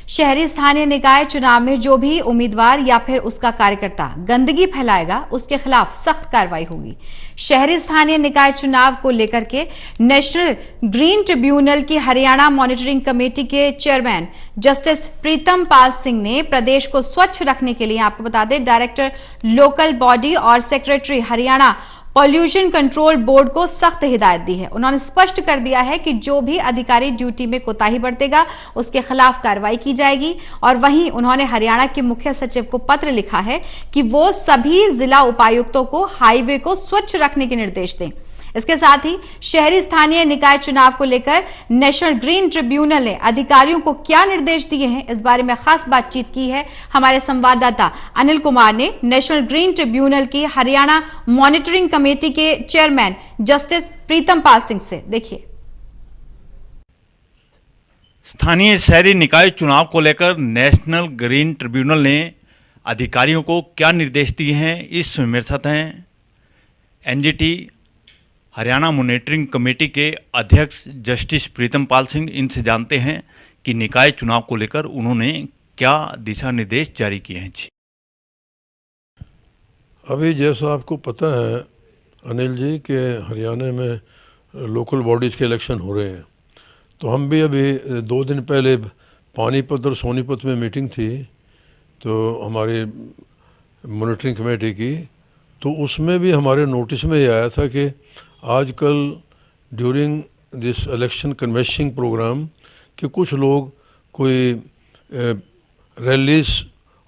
शहरी स्थानीय निकाय चुनाव में जो भी उम्मीदवार या फिर उसका कार्यकर्ता गंदगी फैलाएगा उसके खिलाफ सख्त कार्रवाई होगी। शहरी स्थानीय निकाय चुनाव को लेकर के नेशनल ग्रीन ट्रिब्यूनल की हरियाणा मॉनिटरिंग कमेटी के चेयरमैन जस्टिस प्रीतम पाल सिंह ने प्रदेश को स्वच्छ रखने के लिए, आपको बता दें, डायरेक्टर लोकल बॉडी और secretary Haryana pollution control board को सख्त हिदायत दी है। उन्होंने स्पष्ट कर दिया है कि जो भी अधिकारी ड्यूटी में कोताही बरतेगा उसके खिलाफ कार्रवाई की जाएगी। और वहीं उन्होंने हरियाणा के मुख्य सचिव को पत्र लिखा है कि वो सभी जिला उपायुक्तों को हाईवे को स्वच्छ रखने के निर्देश दें। इसके साथ ही शहरी स्थानीय निकाय चुनाव को लेकर नेशनल ग्रीन ट्रिब्यूनल ने अधिकारियों को क्या निर्देश दिए हैं, इस बारे में खास बातचीत की है हमारे संवाददाता अनिल कुमार ने नेशनल ग्रीन ट्रिब्यूनल की हरियाणा मॉनिटरिंग कमेटी के चेयरमैन जस्टिस प्रीतम पाल सिंह से। देखिए। स्थानीय शहरी निकाय चुनाव को लेकर नेशनल ग्रीन ट्रिब्यूनल ने अधिकारियों को क्या निर्देश दिए हैं, इस मेरे साथ हैं एनजीटी हरियाणा मॉनिटरिंग कमेटी के अध्यक्ष जस्टिस प्रीतम पाल सिंह। इनसे जानते हैं कि निकाय चुनाव को लेकर उन्होंने क्या दिशा निर्देश जारी किए हैं। जी, अभी जैसा आपको पता है अनिल जी कि हरियाणा में लोकल बॉडीज़ के इलेक्शन हो रहे हैं, तो हम भी अभी 2 दिन पहले पानीपत और सोनीपत में मीटिंग थी तो हमारी मॉनिटरिंग कमेटी की, तो उसमें भी हमारे नोटिस में ये आया था कि आजकल ड्यूरिंग दिस इलेक्शन कन्वेंशिंग प्रोग्राम कि कुछ लोग कोई रैलीज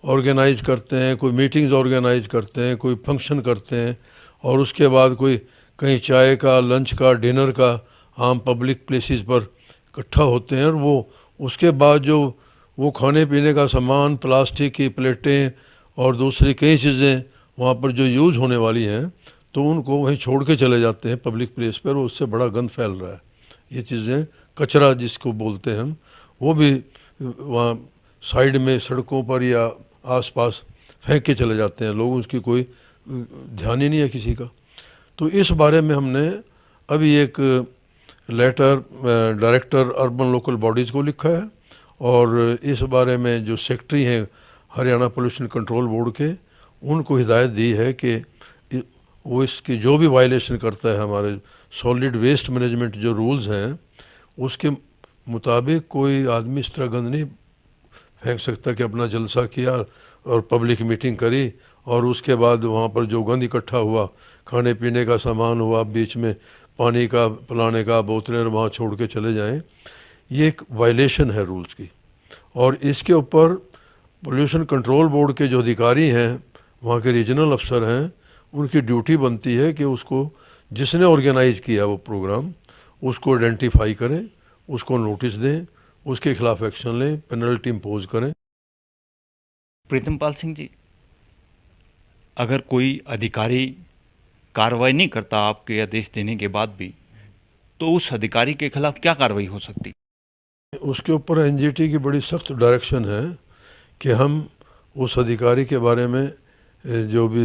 ऑर्गेनाइज करते हैं, कोई मीटिंग्स ऑर्गेनाइज करते हैं, कोई फंक्शन करते हैं और उसके बाद कोई कहीं चाय का, लंच का, डिनर का आम पब्लिक प्लेसेस पर इकट्ठा होते हैं और वो उसके बाद जो वो खाने पीने का सामान, प्लास्टिक की प्लेटें और दूसरी कई चीज़ें वहाँ पर जो यूज़ होने वाली हैं तो उनको वहीं छोड़ के चले जाते हैं पब्लिक प्लेस पर, और उससे बड़ा गंद फैल रहा है। ये चीज़ें कचरा जिसको बोलते हैं हम, वो भी वहाँ साइड में सड़कों पर या आसपास फेंक के चले जाते हैं लोग, उसकी कोई ध्यान ही नहीं है किसी का। तो इस बारे में हमने अभी एक letter director urban local bodies को लिखा है और इस बारे में जो सेक्रेटरी हैं हरियाणा पोल्यूशन कंट्रोल बोर्ड के, उनको हिदायत दी है कि वो इसकी जो भी वायलेशन करता है हमारे सॉलिड वेस्ट मैनेजमेंट जो रूल्स हैं उसके मुताबिक कोई आदमी इस तरह गंद नहीं फेंक सकता कि अपना जलसा किया और पब्लिक मीटिंग करी और उसके बाद वहाँ पर जो गंद इकट्ठा हुआ, खाने पीने का सामान हुआ, बीच में पानी का पिलाने का बोतलें वहाँ छोड़ के चले जाएं, ये एक वायलेशन है रूल्स की। और इसके ऊपर पोल्यूशन कंट्रोल बोर्ड के जो अधिकारी हैं, वहाँ के रीजनल अफसर हैं, उनकी ड्यूटी बनती है कि उसको जिसने ऑर्गेनाइज़ किया वो प्रोग्राम उसको आइडेंटिफाई करें, उसको नोटिस दें, उसके खिलाफ एक्शन लें, पेनल्टी इम्पोज करें। प्रीतम पाल सिंह जी, अगर कोई अधिकारी कार्रवाई नहीं करता आपके आदेश देने के बाद भी, तो उस अधिकारी के खिलाफ क्या कार्रवाई हो सकती? उसके ऊपर एनजीटी की बड़ी सख्त डायरेक्शन है कि हम उस अधिकारी के बारे में जो भी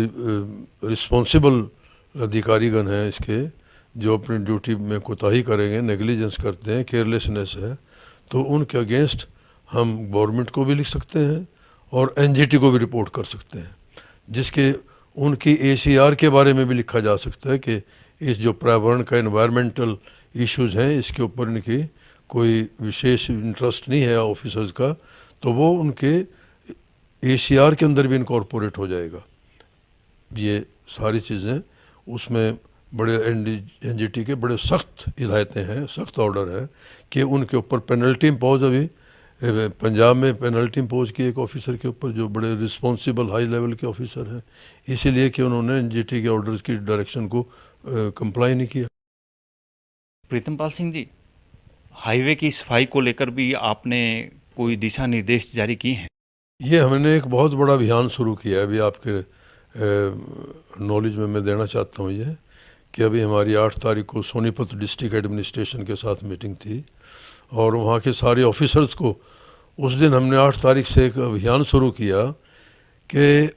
रिस्पॉन्सिबल अधिकारीगण हैं इसके, जो अपनी ड्यूटी में कोताही करेंगे, नेग्लिजेंस करते हैं, केयरलेसनेस है, तो उनके अगेंस्ट हम गवर्नमेंट को भी लिख सकते हैं और एनजीटी को भी रिपोर्ट कर सकते हैं, जिसके उनकी एसीआर के बारे में भी लिखा जा सकता है कि इस जो पर्यावरण का एनवायरमेंटल इश्यूज़ हैं इसके ऊपर इनकी कोई विशेष इंटरेस्ट नहीं है ऑफिसर्स का, तो वो उनके एसीआर के अंदर भी इनकॉर्पोरेट हो जाएगा। ये सारी चीज़ें उसमें बड़े एनजीटी के बड़े सख्त हिदायतें हैं, सख्त ऑर्डर है कि उनके ऊपर पेनल्टी इम्पोज, अभी पंजाब में पेनल्टी इम्पोज की एक ऑफिसर के ऊपर जो बड़े रिस्पॉन्सिबल हाई लेवल के ऑफिसर हैं, इसीलिए कि उन्होंने एनजीटी के ऑर्डर्स की डायरेक्शन को कंप्लाई नहीं किया। प्रीतम पाल सिंह जी, हाईवे की सफाई को लेकर भी आपने कोई दिशा निर्देश जारी किए हैं? ये हमने एक बहुत बड़ा अभियान शुरू किया है, अभी आपके नॉलेज में मैं देना चाहता हूँ ये कि अभी हमारी 8 तारीख को सोनीपत डिस्ट्रिक्ट एडमिनिस्ट्रेशन के साथ मीटिंग थी और वहाँ के सारे ऑफिसर्स को उस दिन हमने 8 तारीख से एक अभियान शुरू किया कि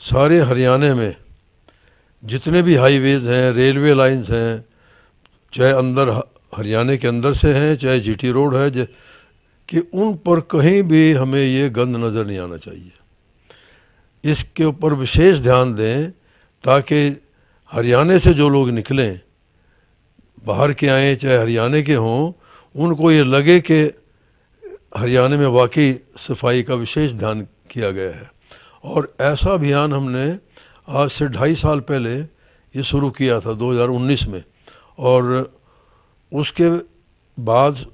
सारे हरियाणा में जितने भी हाईवेज़ हैं, रेलवे लाइंस हैं, चाहे अंदर हरियाणा के अंदर से हैं, चाहे जीटी रोड है, कि उन पर कहीं भी हमें ये गंद नज़र नहीं आना चाहिए। इसके ऊपर विशेष ध्यान दें ताकि हरियाणा से जो लोग निकलें, बाहर के आए चाहे हरियाणा के हों, उनको ये लगे कि हरियाणा में वाकई सफाई का विशेष ध्यान किया गया है। और ऐसा अभियान हमने आज से 2.5 साल पहले ये शुरू किया था 2019 में, और उसके बाद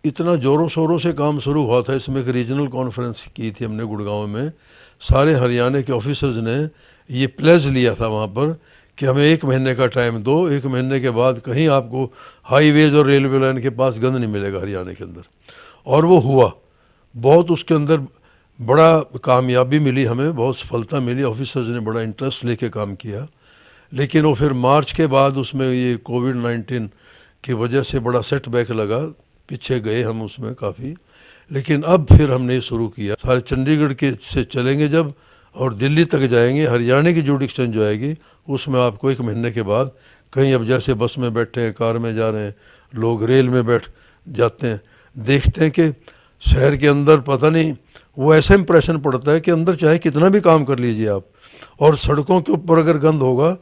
इतना ज़ोरों शोरों से काम शुरू हुआ था। इसमें एक रीजनल कॉन्फ्रेंस की थी हमने गुड़गांव में। सारे हरियाणा के ऑफिसर्स ने ये प्लेज लिया था वहाँ पर कि हमें 1 महीने का टाइम दो, 1 महीने के बाद कहीं आपको हाईवेज और रेलवे लाइन के पास गंद नहीं मिलेगा हरियाणा के अंदर। और वो हुआ, बहुत उसके अंदर बड़ा कामयाबी मिली, हमें बहुत सफलता मिली, ऑफिसर्स ने बड़ा इंटरेस्ट लेके काम किया। लेकिन वो फिर मार्च के बाद उसमें ये कोविड-19 की वजह से बड़ा सेटबैक लगा, पीछे गए हम उसमें काफ़ी। लेकिन अब फिर हमने ये शुरू किया, सारे चंडीगढ़ के से चलेंगे जब और दिल्ली तक जाएंगे, हरियाणा की जुडिक्शन जो आएगी उसमें आपको 1 महीने के बाद कहीं, अब जैसे बस में बैठे हैं, कार में जा रहे हैं, लोग रेल में बैठ जाते हैं, देखते हैं कि शहर के अंदर पता नहीं वो ऐसा इंप्रेशन पड़ता है कि अंदर चाहे कितना भी काम कर लीजिए आप, और सड़कों के ऊपर अगर गंद होगा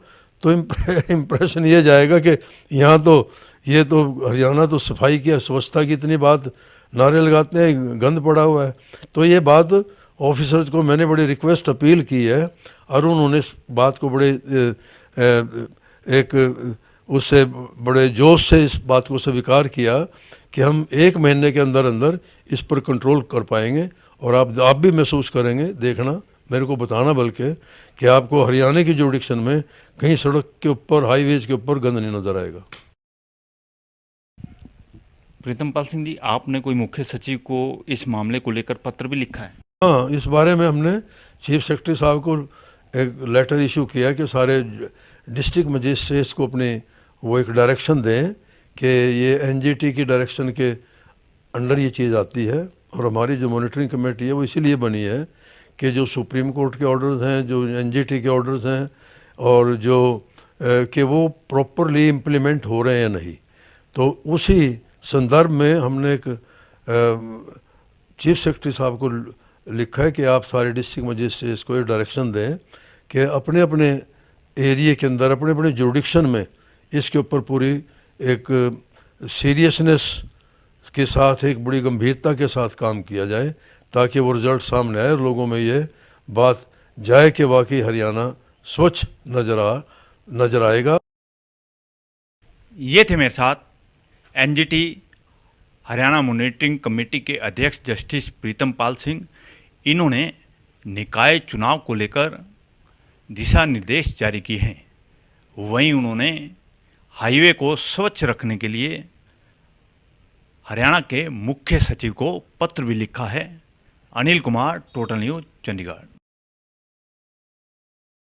तो इम्प्रेशन ये जाएगा कि यहाँ तो ये तो हरियाणा तो सफाई की, स्वच्छता की इतनी बात नारे लगाते हैं, गंद पड़ा हुआ है। तो ये बात ऑफिसर्स को मैंने बड़ी रिक्वेस्ट अपील की है, और उन्होंने इस बात को बड़े एक उससे बड़े जोश से इस बात को स्वीकार किया कि हम 1 महीने के अंदर अंदर इस पर कंट्रोल कर पाएंगे। और आप भी महसूस करेंगे, देखना, मेरे को बताना बल्कि, कि आपको हरियाणा की जुडिक्शन में कहीं सड़क के ऊपर, हाईवेज के ऊपर गंद नहीं नज़र आएगा। प्रीतम पाल सिंह जी, आपने कोई मुख्य सचिव को इस मामले को लेकर पत्र भी लिखा है? हाँ, इस बारे में हमने चीफ सेक्रेटरी साहब को एक लेटर इशू किया कि सारे डिस्ट्रिक्ट मजिस्ट्रेट्स को अपने वो एक डायरेक्शन दें कि ये एनजीटी की डायरेक्शन के अंडर ये चीज़ आती है। और हमारी जो मॉनिटरिंग कमेटी है वो इसीलिए बनी है कि जो सुप्रीम कोर्ट के ऑर्डर्स हैं, जो एनजीटी के ऑर्डर्स हैं, और जो कि वो प्रॉपरली इम्प्लीमेंट हो रहे हैं नहीं। तो उसी संदर्भ में हमने एक चीफ सेक्रेटरी साहब को लिखा है कि आप सारे डिस्ट्रिक्ट मजिस्ट्रेट्स को ये डायरेक्शन दें कि अपने अपने एरिया के अंदर, अपने अपने जुडिक्शन में इसके ऊपर पूरी एक सीरियसनेस के साथ, एक बड़ी गंभीरता के साथ काम किया जाए, ताकि वो रिजल्ट सामने आए और लोगों में ये बात जाए कि वाकई हरियाणा स्वच्छ नज़र आएगा। ये थे मेरे साथ एनजीटी हरियाणा मॉनिटरिंग कमेटी के अध्यक्ष जस्टिस प्रीतम पाल सिंह। इन्होंने निकाय चुनाव को लेकर दिशा निर्देश जारी किए हैं। वहीं उन्होंने हाईवे को स्वच्छ रखने के लिए हरियाणा के मुख्य सचिव को पत्र भी लिखा है। Anil Kumar, total news, Chandigarh.